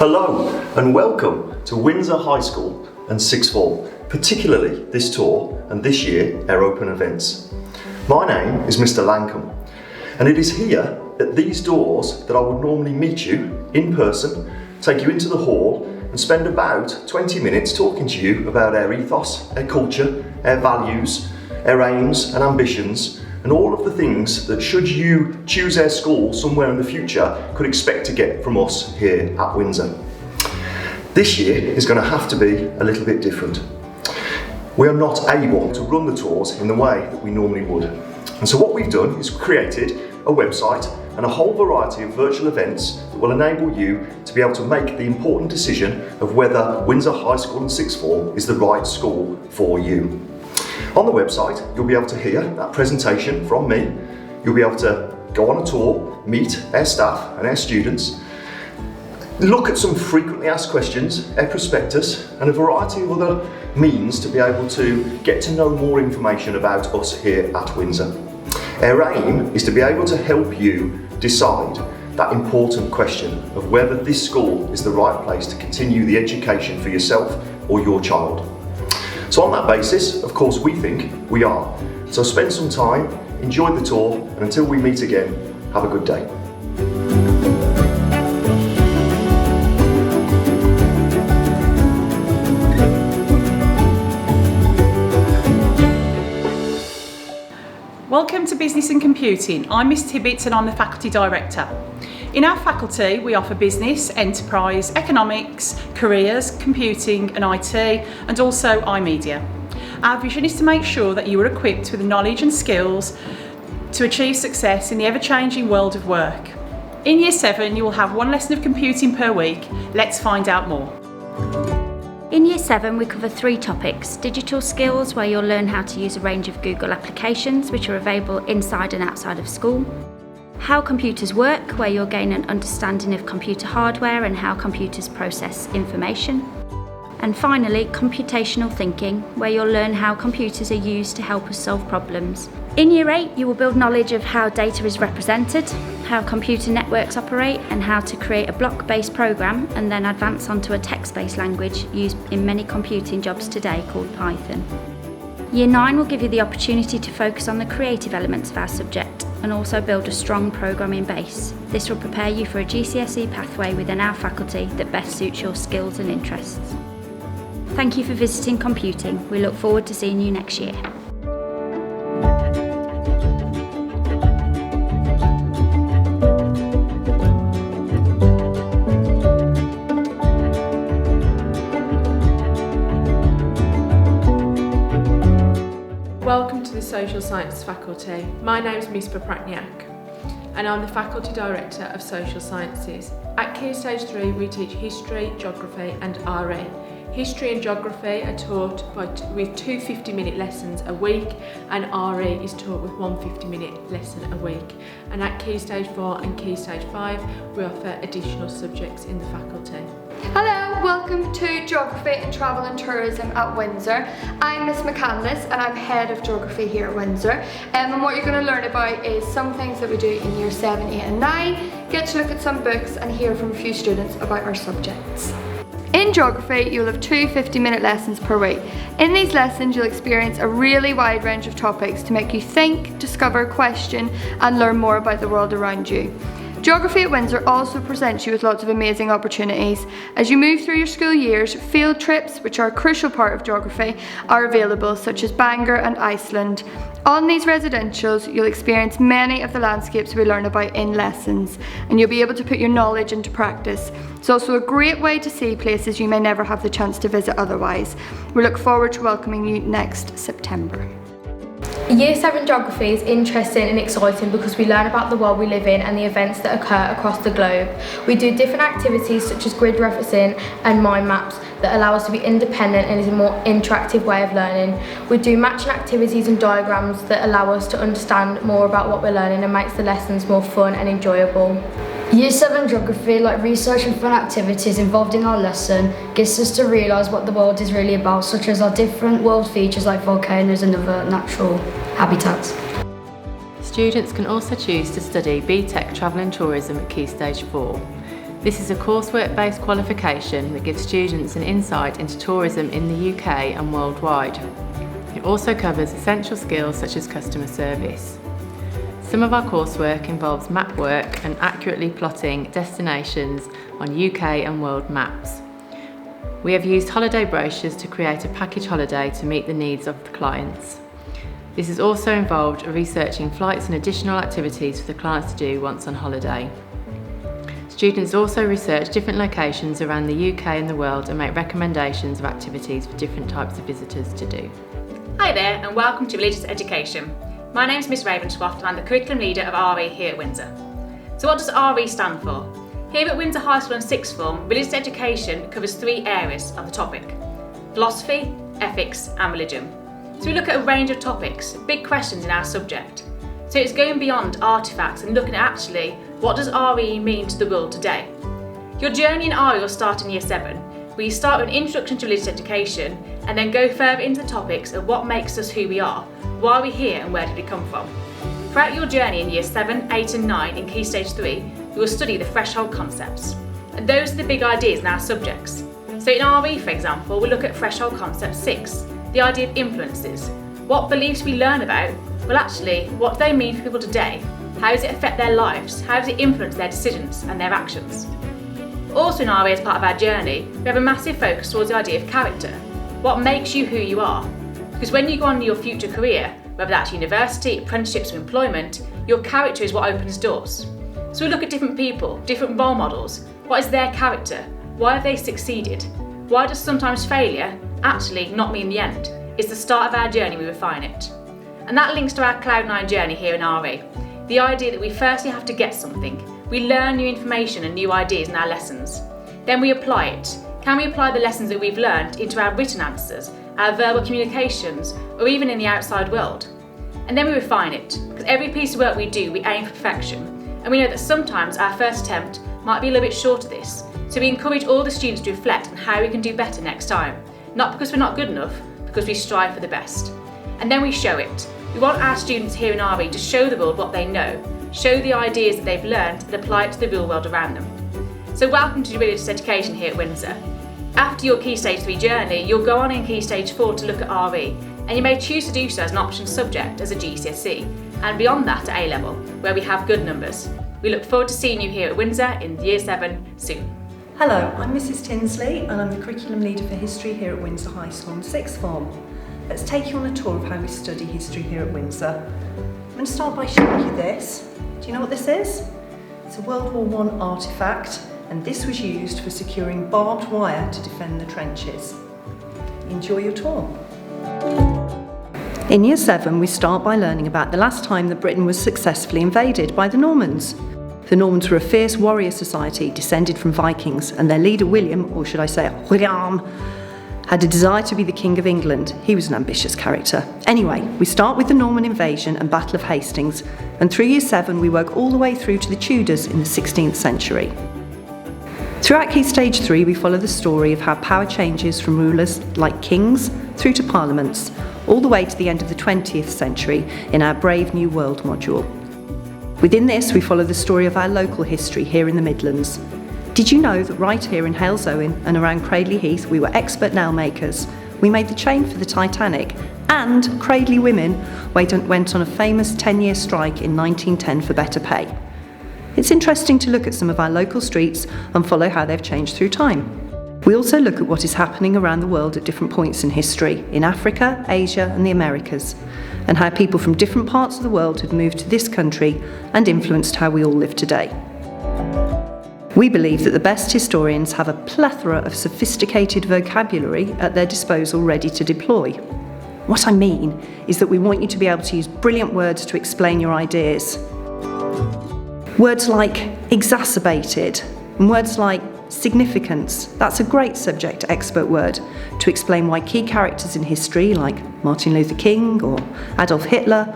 Hello and welcome to Windsor High School and Sixth Form, particularly this tour and this year our open events. My name is Mr. Lancome and it is here at these doors that I would normally meet you in person, take you into the hall and spend about 20 minutes talking to you about our ethos, our culture, our values, our aims and ambitions, and all of the things that should you choose our school somewhere in the future could expect to get from us here at Windsor. This year is going to have to be a little bit different. We are not able to run the tours in the way that we normally would. And so what we've done is created a website and a whole variety of virtual events that will enable you to be able to make the important decision of whether Windsor High School and Sixth Form is the right school for you. On the website, you'll be able to hear that presentation from me. You'll be able to go on a tour, meet our staff and our students, look at some frequently asked questions, our prospectus, and a variety of other means to be able to get to know more information about us here at Windsor. Our aim is to be able to help you decide that important question of whether this school is the right place to continue the education for yourself or your child. So on that basis, of course, we think we are. So spend some time, enjoy the tour, and until we meet again, have a good day. Welcome to Business and Computing. I'm Miss Tibbets and I'm the Faculty Director. In our faculty, we offer business, enterprise, economics, careers, computing and IT, and also iMedia. Our vision is to make sure that you are equipped with the knowledge and skills to achieve success in the ever-changing world of work. In Year 7, you will have one lesson of computing per week. Let's find out more. In Year 7 we cover 3 topics: digital skills, where you'll learn how to use a range of Google applications which are available inside and outside of school; how computers work, where you'll gain an understanding of computer hardware and how computers process information; and finally, computational thinking, where you'll learn how computers are used to help us solve problems. In Year 8, you will build knowledge of how data is represented, how computer networks operate, and how to create a block-based program, and then advance onto a text-based language used in many computing jobs today called Python. Year 9 will give you the opportunity to focus on the creative elements of our subject and also build a strong programming base. This will prepare you for a GCSE pathway within our faculty that best suits your skills and interests. Thank you for visiting computing. We look forward to seeing you next year. Welcome to the Social Sciences faculty. My name is Miss Papratniak and I'm the Faculty Director of Social Sciences. At Key Stage 3 we teach history, geography and RE. History and geography are taught with 2 50-minute lessons a week, and RE is taught with 1 50-minute lesson a week. And at Key Stage 4 and Key Stage 5 we offer additional subjects in the faculty. Hello, welcome to Geography and Travel and Tourism at Windsor. I'm Miss McCandless and I'm Head of Geography here at Windsor. And what you're going to learn about is some things that we do in Year 7, 8 and 9, get to look at some books and hear from a few students about our subjects. In geography, you'll have 2 50-minute lessons per week. In these lessons, you'll experience a really wide range of topics to make you think, discover, question, and learn more about the world around you. Geography at Windsor also presents you with lots of amazing opportunities. As you move through your school years, field trips, which are a crucial part of geography, are available, such as Bangor and Iceland. On these residentials, you'll experience many of the landscapes we learn about in lessons, and you'll be able to put your knowledge into practice. It's also a great way to see places you may never have the chance to visit otherwise. We look forward to welcoming you next September. Year 7 geography is interesting and exciting because we learn about the world we live in and the events that occur across the globe. We do different activities such as grid referencing and mind maps that allow us to be independent and is a more interactive way of learning. We do matching activities and diagrams that allow us to understand more about what we're learning and makes the lessons more fun and enjoyable. Year 7 geography, like research and fun activities involved in our lesson, gets us to realise what the world is really about, such as our different world features like volcanoes and other natural habitats. Students can also choose to study BTEC Travel and Tourism at Key Stage 4. This is a coursework-based qualification that gives students an insight into tourism in the UK and worldwide. It also covers essential skills such as customer service. Some of our coursework involves map work and accurately plotting destinations on UK and world maps. We have used holiday brochures to create a package holiday to meet the needs of the clients. This has also involved researching flights and additional activities for the clients to do once on holiday. Students also research different locations around the UK and the world and make recommendations of activities for different types of visitors to do. Hi there and welcome to Religious Education. My name's Miss Ravenscroft and I'm the Curriculum Leader of RE here at Windsor. So what does RE stand for? Here at Windsor High School and Sixth Form, Religious Education covers 3 areas of the topic: philosophy, ethics and religion. So we look at a range of topics, big questions in our subject. So it's going beyond artefacts and looking at actually what does RE mean to the world today. Your journey in RE will start in Year 7, where you start with an introduction to religious education and then go further into the topics of what makes us who we are, why are we here and where did we come from. Throughout your journey in Year 7, 8 and 9 in Key Stage 3, you will study the threshold concepts. And those are the big ideas in our subjects. So in RE, for example, we'll look at threshold concept 6, the idea of influences. What beliefs we learn about, well actually, what do they mean for people today? How does it affect their lives? How does it influence their decisions and their actions? Also in RE, as part of our journey, we have a massive focus towards the idea of character. What makes you who you are? Because when you go on to your future career, whether that's university, apprenticeships or employment, your character is what opens doors. So we look at different people, different role models. What is their character? Why have they succeeded? Why does sometimes failure actually not mean the end? It's the start of our journey, we refine it. And that links to our Cloud9 journey here in RE. The idea that we firstly have to get something. We learn new information and new ideas in our lessons. Then we apply it. Can we apply the lessons that we've learned into our written answers, our verbal communications, or even in the outside world? And then we refine it, because every piece of work we do, we aim for perfection. And we know that sometimes our first attempt might be a little bit short of this. So we encourage all the students to reflect on how we can do better next time. Not because we're not good enough, because we strive for the best. And then we show it. We want our students here in RE to show the world what they know, show the ideas that they've learned and apply it to the real world around them. So welcome to Religious Education here at Windsor. After your Key Stage 3 journey, you'll go on in Key Stage 4 to look at RE, and you may choose to do so as an option subject as a GCSE, and beyond that at A-level, where we have good numbers. We look forward to seeing you here at Windsor in Year 7 soon. Hello, I'm Mrs Tinsley and I'm the Curriculum Leader for History here at Windsor High School and Sixth Form. Let's take you on a tour of how we study history here at Windsor. I'm going to start by showing you this. Do you know what this is? It's a World War I artefact, and this was used for securing barbed wire to defend the trenches. Enjoy your tour. In Year 7, we start by learning about the last time that Britain was successfully invaded by the Normans. The Normans were a fierce warrior society descended from Vikings, and their leader William, or should I say William, had a desire to be the King of England. He was an ambitious character. Anyway, we start with the Norman invasion and Battle of Hastings, and through Year 7 we work all the way through to the Tudors in the 16th century. Throughout Key Stage 3 we follow the story of how power changes from rulers like kings through to parliaments, all the way to the end of the 20th century in our Brave New World module. Within this we follow the story of our local history here in the Midlands. Did you know that right here in Halesowen and around Cradley Heath we were expert nail makers? We made the chain for the Titanic, and Cradley women went on a famous 10-year strike in 1910 for better pay. It's interesting to look at some of our local streets and follow how they've changed through time. We also look at what is happening around the world at different points in history, in Africa, Asia and the Americas, and how people from different parts of the world have moved to this country and influenced how we all live today. We believe that the best historians have a plethora of sophisticated vocabulary at their disposal ready to deploy. What I mean is that we want you to be able to use brilliant words to explain your ideas. Words like exacerbated and words like significance. That's a great subject expert word to explain why key characters in history like Martin Luther King or Adolf Hitler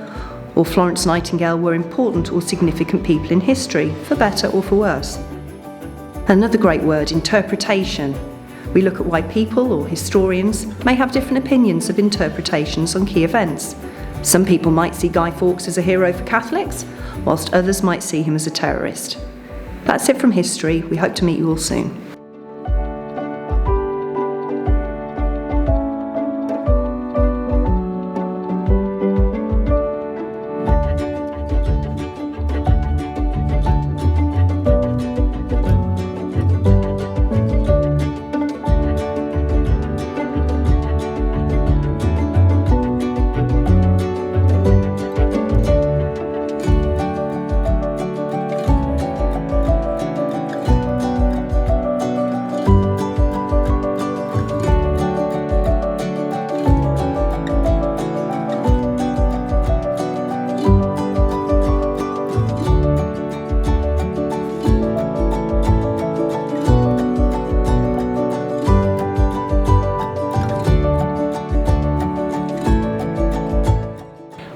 or Florence Nightingale were important or significant people in history, for better or for worse. Another great word, interpretation. We look at why people or historians may have different opinions of interpretations on key events. Some people might see Guy Fawkes as a hero for Catholics, whilst others might see him as a terrorist. That's it from history. We hope to meet you all soon.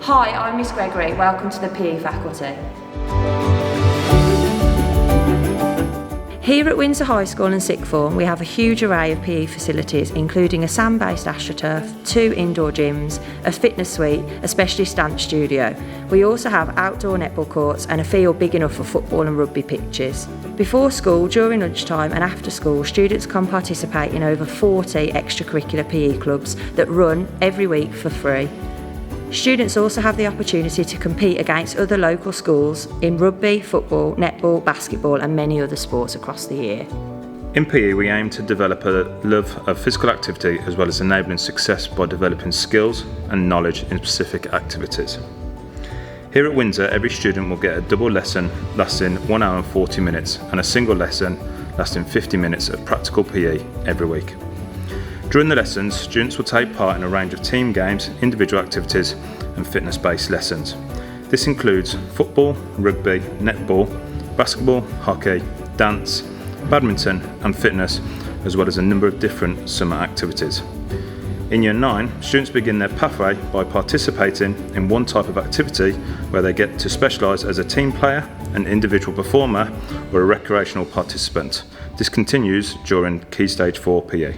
Hi, I'm Miss Gregory. Welcome to the PE faculty. Here at Windsor High School and Sixth Form, we have a huge array of PE facilities, including a sand-based AstroTurf, 2 indoor gyms, a fitness suite, a specialist dance studio. We also have outdoor netball courts and a field big enough for football and rugby pitches. Before school, during lunchtime and after school, students can participate in over 40 extracurricular PE clubs that run every week for free. Students also have the opportunity to compete against other local schools in rugby, football, netball, basketball and many other sports across the year. In PE, we aim to develop a love of physical activity as well as enabling success by developing skills and knowledge in specific activities. Here at Windsor, every student will get a double lesson lasting 1 hour and 40 minutes and a single lesson lasting 50 minutes of practical PE every week. During the lessons, students will take part in a range of team games, individual activities and fitness-based lessons. This includes football, rugby, netball, basketball, hockey, dance, badminton and fitness, as well as a number of different summer activities. In Year 9, students begin their pathway by participating in one type of activity where they get to specialise as a team player, an individual performer or a recreational participant. This continues during Key Stage 4 PE.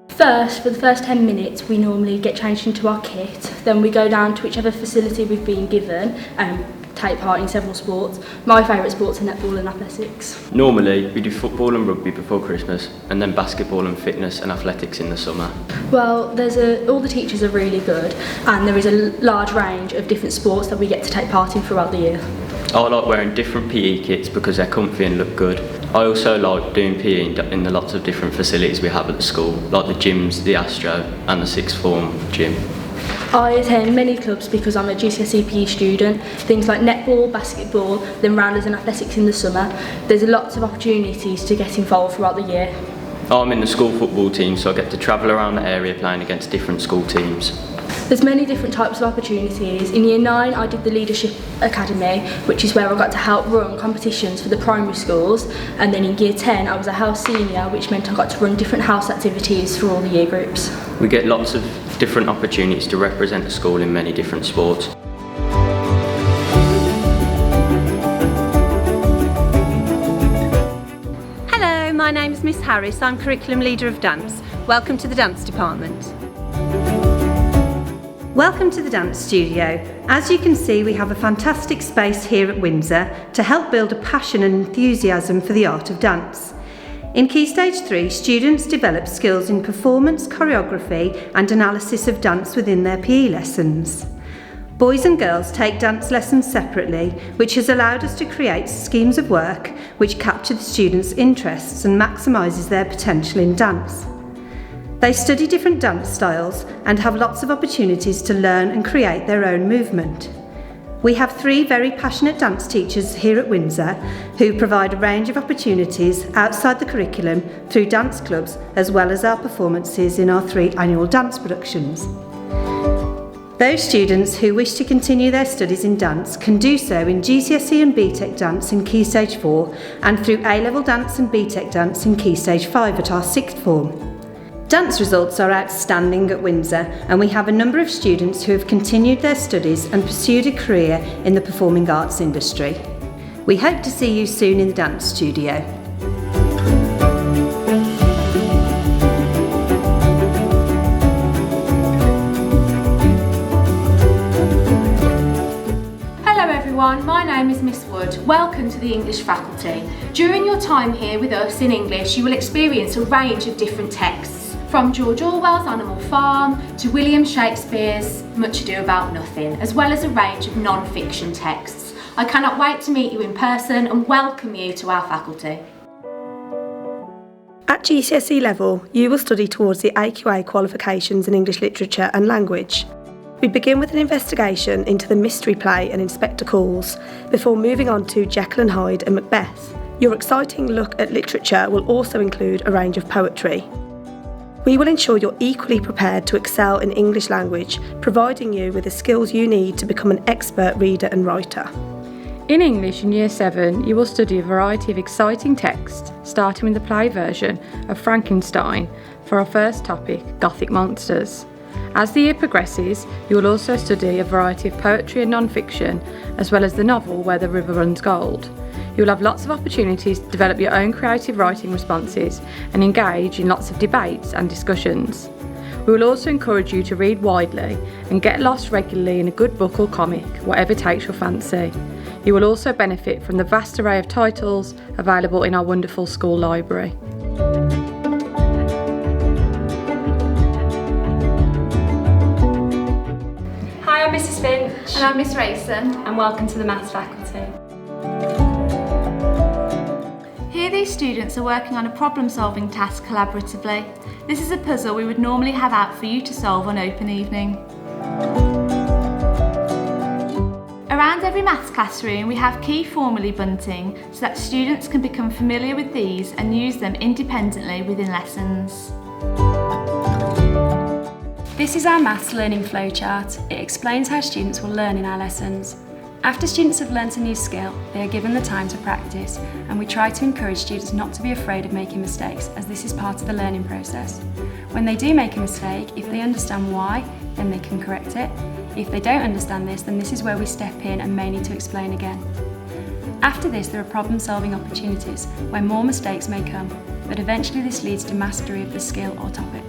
First, for the first 10 minutes, we normally get changed into our kit. Then we go down to whichever facility we've been given and take part in several sports. My favourite sports are netball and athletics. Normally, we do football and rugby before Christmas, and then basketball and fitness and athletics in the summer. Well, all the teachers are really good, and there is a large range of different sports that we get to take part in throughout the year. I like wearing different PE kits because they're comfy and look good. I also like doing PE in the lots of different facilities we have at the school, like the gyms, the Astro and the Sixth Form gym. I attend many clubs because I'm a GCSE PE student, things like netball, basketball, then rounders and athletics in the summer. There's lots of opportunities to get involved throughout the year. I'm in the school football team, so I get to travel around the area playing against different school teams. There's many different types of opportunities. In Year 9 I did the Leadership Academy, which is where I got to help run competitions for the primary schools, and then in Year 10 I was a house senior, which meant I got to run different house activities for all the year groups. We get lots of different opportunities to represent the school in many different sports. Hello, my name's Miss Harris. I'm Curriculum Leader of Dance. Welcome to the Dance Department. Welcome to the Dance Studio. As you can see, we have a fantastic space here at Windsor to help build a passion and enthusiasm for the art of dance. In Key Stage 3, students develop skills in performance, choreography and analysis of dance within their PE lessons. Boys and girls take dance lessons separately, which has allowed us to create schemes of work which capture the students' interests and maximises their potential in dance. They study different dance styles and have lots of opportunities to learn and create their own movement. We have 3 very passionate dance teachers here at Windsor who provide a range of opportunities outside the curriculum through dance clubs as well as our performances in our 3 annual dance productions. Those students who wish to continue their studies in dance can do so in GCSE and BTEC dance in Key Stage 4 and through A-level dance and BTEC dance in Key Stage 5 at our 6th form. Dance results are outstanding at Windsor, and we have a number of students who have continued their studies and pursued a career in the performing arts industry. We hope to see you soon in the dance studio. Hello everyone, my name is Miss Wood. Welcome to the English faculty. During your time here with us in English, you will experience a range of different texts, from George Orwell's Animal Farm to William Shakespeare's Much Ado About Nothing, as well as a range of non-fiction texts. I cannot wait to meet you in person and welcome you to our faculty. At GCSE level, you will study towards the AQA qualifications in English Literature and Language. We begin with an investigation into the mystery play and Inspector Calls, before moving on to Jekyll and Hyde and Macbeth. Your exciting look at literature will also include a range of poetry. We will ensure you're equally prepared to excel in English language, providing you with the skills you need to become an expert reader and writer. In English in Year 7, you will study a variety of exciting texts, starting with the play version of Frankenstein for our first topic, Gothic Monsters. As the year progresses, you will also study a variety of poetry and non-fiction, as well as the novel Where the River Runs Gold. You will have lots of opportunities to develop your own creative writing responses and engage in lots of debates and discussions. We will also encourage you to read widely and get lost regularly in a good book or comic, whatever takes your fancy. You will also benefit from the vast array of titles available in our wonderful school library. Hi, I'm Mrs Finch. And I'm Miss Rayson. And welcome to the Maths faculty. Here these students are working on a problem-solving task collaboratively. This is a puzzle we would normally have out for you to solve on open evening. Around every maths classroom we have key formulae bunting so that students can become familiar with these and use them independently within lessons. This is our maths learning flowchart. It explains how students will learn in our lessons. After students have learnt a new skill, they are given the time to practice, and we try to encourage students not to be afraid of making mistakes, as this is part of the learning process. When they do make a mistake, if they understand why, then they can correct it. If they don't understand this, then this is where we step in and may need to explain again. After this, there are problem-solving opportunities, where more mistakes may come, but eventually this leads to mastery of the skill or topic.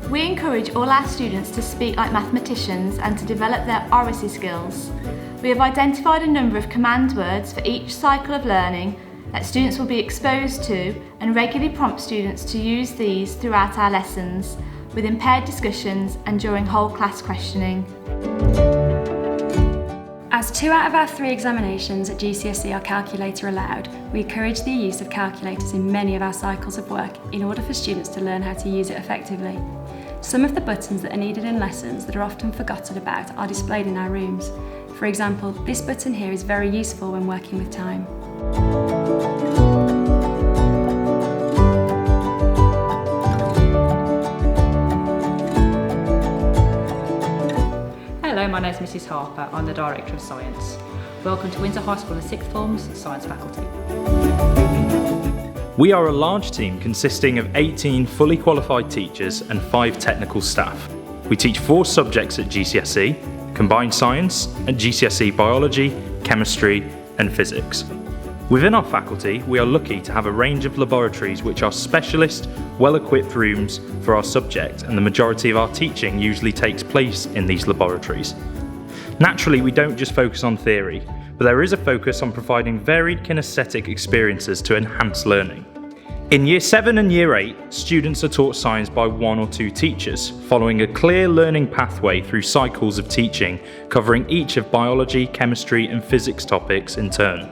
We encourage all our students to speak like mathematicians and to develop their oracy skills. We have identified a number of command words for each cycle of learning that students will be exposed to, and regularly prompt students to use these throughout our lessons, within paired discussions and during whole class questioning. As 2 out of our 3 examinations at GCSE are calculator allowed, we encourage the use of calculators in many of our cycles of work in order for students to learn how to use it effectively. Some of the buttons that are needed in lessons that are often forgotten about are displayed in our rooms. For example, this button here is very useful when working with time. Hello, my name is Mrs Harper. I'm the Director of Science. Welcome to Windsor High School and Sixth Form's Science faculty. We are a large team consisting of 18 fully qualified teachers and 5 technical staff. We teach 4 subjects at GCSE, Combined Science, and GCSE Biology, Chemistry and Physics. Within our faculty, we are lucky to have a range of laboratories which are specialist, well-equipped rooms for our subject, and the majority of our teaching usually takes place in these laboratories. Naturally, we don't just focus on theory, but there is a focus on providing varied kinesthetic experiences to enhance learning. In Year 7 and Year 8, students are taught science by 1 or 2 teachers, following a clear learning pathway through cycles of teaching, covering each of biology, chemistry and physics topics in turn.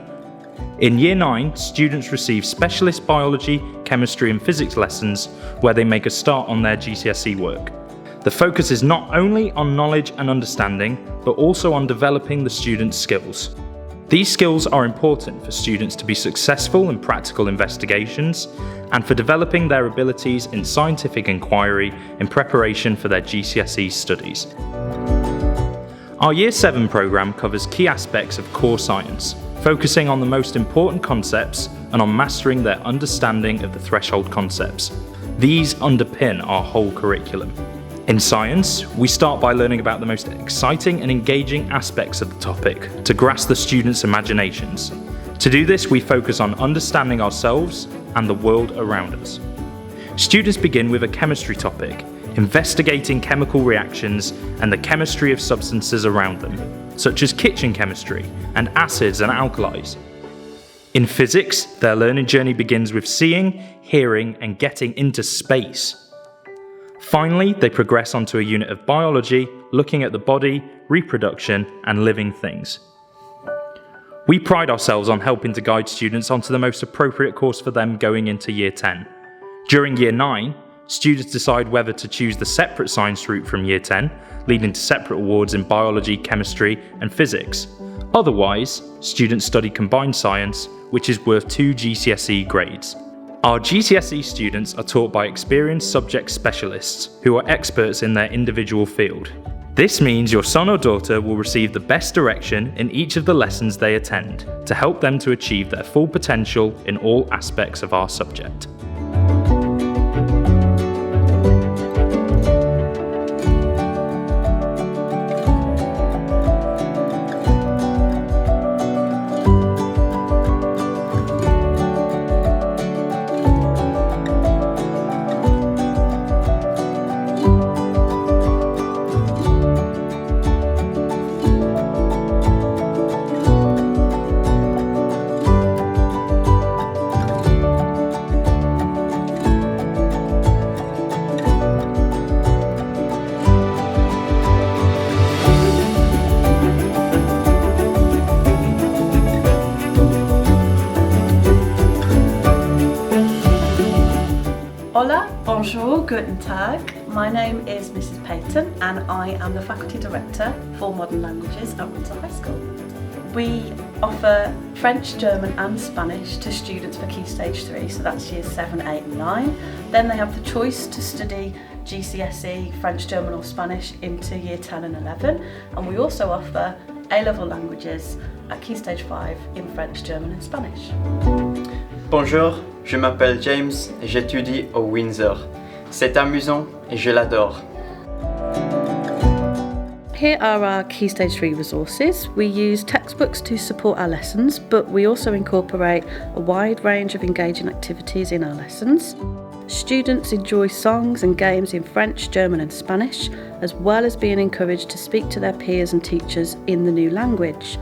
In Year 9, students receive specialist biology, chemistry and physics lessons where they make a start on their GCSE work. The focus is not only on knowledge and understanding, but also on developing the students' skills. These skills are important for students to be successful in practical investigations and for developing their abilities in scientific inquiry in preparation for their GCSE studies. Our Year 7 programme covers key aspects of core science, focusing on the most important concepts and on mastering their understanding of the threshold concepts. These underpin our whole curriculum. In science, we start by learning about the most exciting and engaging aspects of the topic to grasp the students' imaginations. To do this, we focus on understanding ourselves and the world around us. Students begin with a chemistry topic, investigating chemical reactions and the chemistry of substances around them. such as kitchen chemistry and acids and alkalis. In physics, their learning journey begins with seeing, hearing, and getting into space. Finally, they progress onto a unit of biology, looking at the body, reproduction, and living things. We pride ourselves on helping to guide students onto the most appropriate course for them going into Year 10. During Year 9, students decide whether to choose the separate science route from Year 10, leading to separate awards in biology, chemistry, and physics. Otherwise, students study combined science, which is worth 2 GCSE grades. Our GCSE students are taught by experienced subject specialists who are experts in their individual field. This means your son or daughter will receive the best direction in each of the lessons they attend to help them to achieve their full potential in all aspects of our subject. Hola, bonjour, guten tag. My name is Mrs. Payton and I am the Faculty Director for Modern Languages at Windsor High School. We offer French, German and Spanish to students for Key Stage 3, so that's Years 7, 8 and 9. Then they have the choice to study GCSE, French, German or Spanish into Year 10 and 11. And we also offer A-level languages at Key Stage 5 in French, German and Spanish. Bonjour, je m'appelle James et j'étudie au Windsor. C'est amusant et je l'adore. Here are our Key Stage 3 resources. We use textbooks to support our lessons, but we also incorporate a wide range of engaging activities in our lessons. Students enjoy songs and games in French, German and Spanish, as well as being encouraged to speak to their peers and teachers in the new language.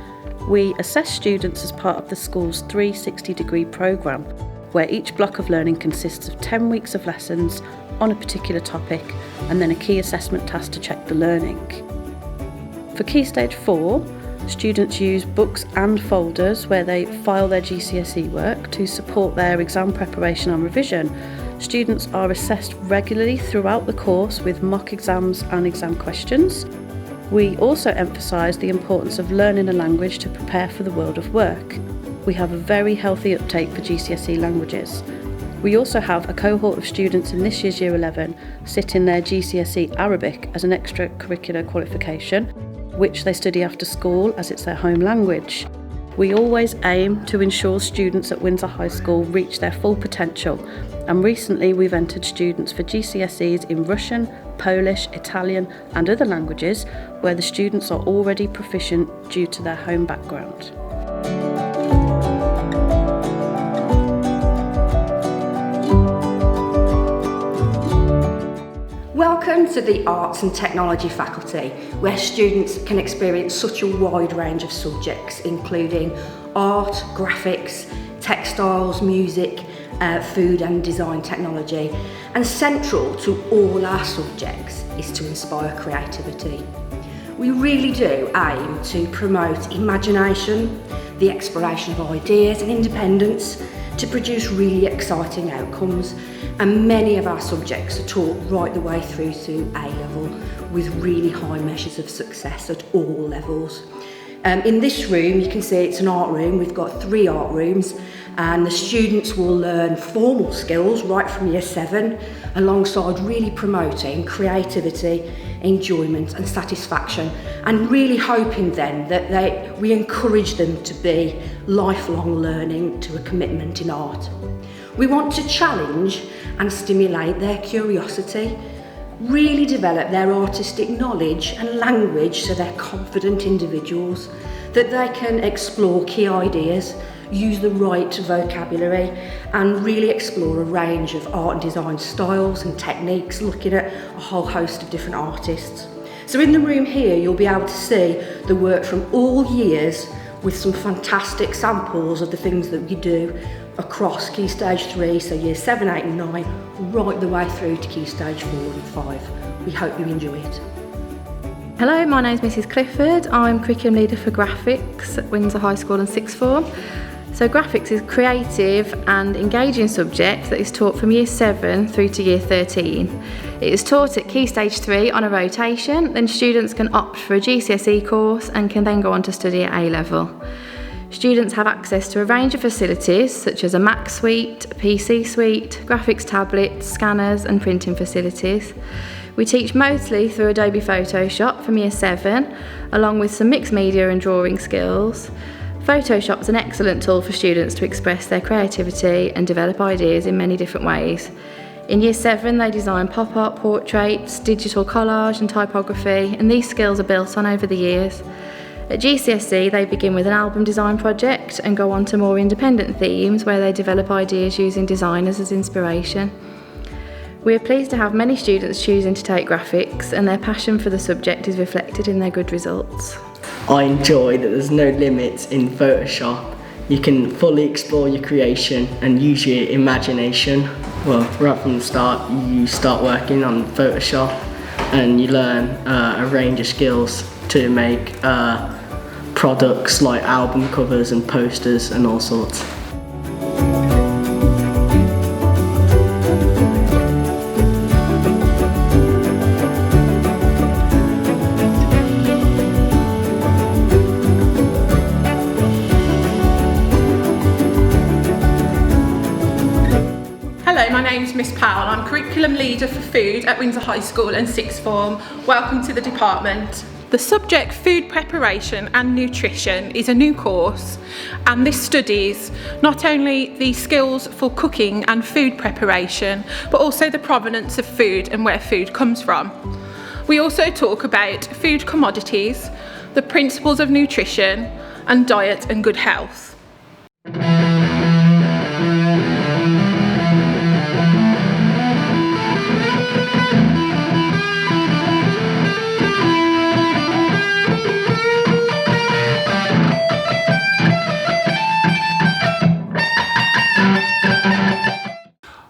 We assess students as part of the school's 360-degree programme, where each block of learning consists of 10 weeks of lessons on a particular topic and then a key assessment task to check the learning. For Key Stage 4, students use books and folders where they file their GCSE work to support their exam preparation and revision. Students are assessed regularly throughout the course with mock exams and exam questions. We also emphasise the importance of learning a language to prepare for the world of work. We have a very healthy uptake for GCSE languages. We also have a cohort of students in this year's Year 11 sitting their GCSE Arabic as an extracurricular qualification, which they study after school as it's their home language. We always aim to ensure students at Windsor High School reach their full potential, and recently we've entered students for GCSEs in Russian, Polish, Italian and other languages where the students are already proficient due to their home background. Welcome to the Arts and Technology faculty, where students can experience such a wide range of subjects, including art, graphics, textiles, music, food and design technology. And central to all our subjects is to inspire creativity. We really do aim to promote imagination, the exploration of ideas and independence to produce really exciting outcomes. And many of our subjects are taught right the way through to A-level with really high measures of success at all levels. In this room, you can see it's an art room. We've got 3 art rooms and the students will learn formal skills right from Year 7 alongside really promoting creativity, enjoyment and satisfaction, and really hoping then that we encourage them to be lifelong learning to a commitment in art. We want to challenge and stimulate their curiosity, really develop their artistic knowledge and language so they're confident individuals, that they can explore key ideas, use the right vocabulary and really explore a range of art and design styles and techniques, looking at a whole host of different artists. So in the room here, you'll be able to see the work from all years with some fantastic samples of the things that we do across Key Stage 3, so year 7, 8 and 9, right the way through to Key Stage 4 and 5. We hope you enjoy it. Hello, my name's Mrs Clifford. I'm Curriculum Leader for Graphics at Windsor High School and Sixth Form. So graphics is a creative and engaging subject that is taught from year 7 through to year 13. It is taught at Key Stage 3 on a rotation, then students can opt for a GCSE course and can then go on to study at A-level. Students have access to a range of facilities such as a Mac suite, a PC suite, graphics tablets, scanners and printing facilities. We teach mostly through Adobe Photoshop from year 7, along with some mixed media and drawing skills. Photoshop is an excellent tool for students to express their creativity and develop ideas in many different ways. In year 7 they design pop art portraits, digital collage and typography, and these skills are built on over the years. At GCSE they begin with an album design project and go on to more independent themes where they develop ideas using designers as inspiration. We are pleased to have many students choosing to take graphics, and their passion for the subject is reflected in their good results. I enjoy that there's no limits in Photoshop. You can fully explore your creation and use your imagination. Well, right from the start, you start working on Photoshop and you learn a range of skills to make products like album covers and posters and all sorts. Hello, my name's Miss Powell. I'm Curriculum Leader for Food at Windsor High School and Sixth Form. Welcome to the department. The subject Food Preparation and Nutrition is a new course, and this studies not only the skills for cooking and food preparation, but also the provenance of food and where food comes from. We also talk about food commodities, the principles of nutrition, and diet and good health.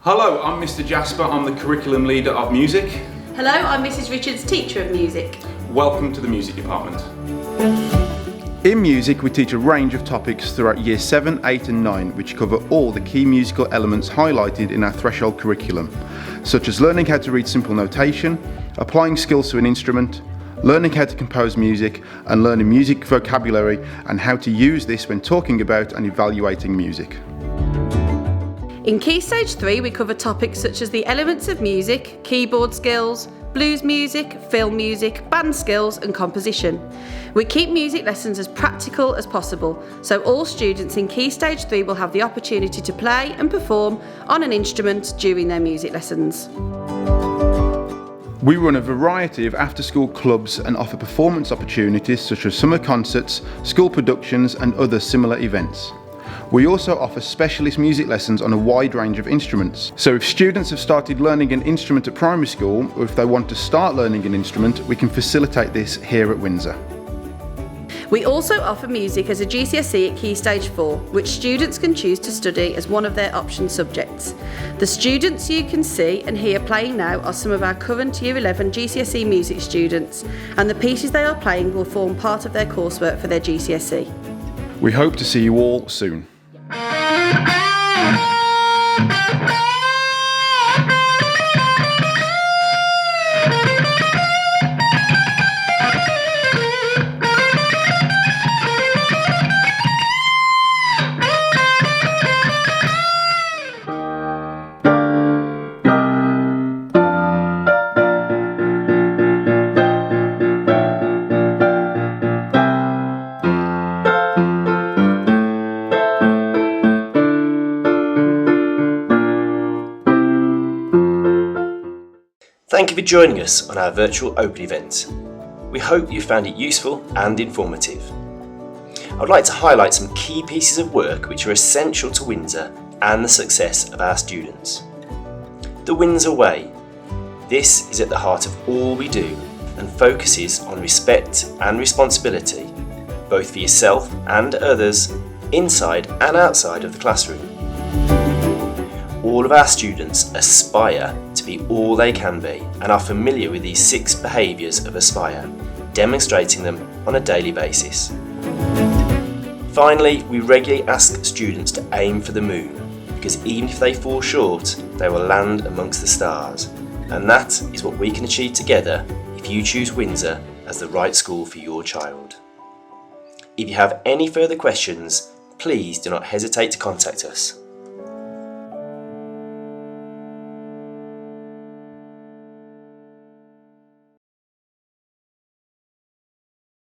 Hello, I'm Mr. Jasper. I'm the Curriculum Leader of Music. Hello, I'm Mrs. Richards, Teacher of Music. Welcome to the Music Department. In music, we teach a range of topics throughout Year 7, 8 and 9, which cover all the key musical elements highlighted in our threshold curriculum, such as learning how to read simple notation, applying skills to an instrument, learning how to compose music, and learning music vocabulary and how to use this when talking about and evaluating music. In Key Stage 3 we cover topics such as the elements of music, keyboard skills, blues music, film music, band skills and composition. We keep music lessons as practical as possible, so all students in Key Stage 3 will have the opportunity to play and perform on an instrument during their music lessons. We run a variety of after-school clubs and offer performance opportunities such as summer concerts, school productions and other similar events. We also offer specialist music lessons on a wide range of instruments. So if students have started learning an instrument at primary school, or if they want to start learning an instrument, we can facilitate this here at Windsor. We also offer music as a GCSE at Key Stage 4, which students can choose to study as one of their option subjects. The students you can see and hear playing now are some of our current Year 11 GCSE music students, and the pieces they are playing will form part of their coursework for their GCSE. We hope to see you all soon. Thank you for joining us on our virtual open event. We hope you found it useful and informative. I would like to highlight some key pieces of work which are essential to Windsor and the success of our students. The Windsor Way. This is at the heart of all we do and focuses on respect and responsibility, both for yourself and others, inside and outside of the classroom. All of our students aspire to be all they can be and are familiar with these 6 behaviours of Aspire, demonstrating them on a daily basis. Finally, we regularly ask students to aim for the moon, because even if they fall short, they will land amongst the stars. And that is what we can achieve together if you choose Windsor as the right school for your child. If you have any further questions, please do not hesitate to contact us.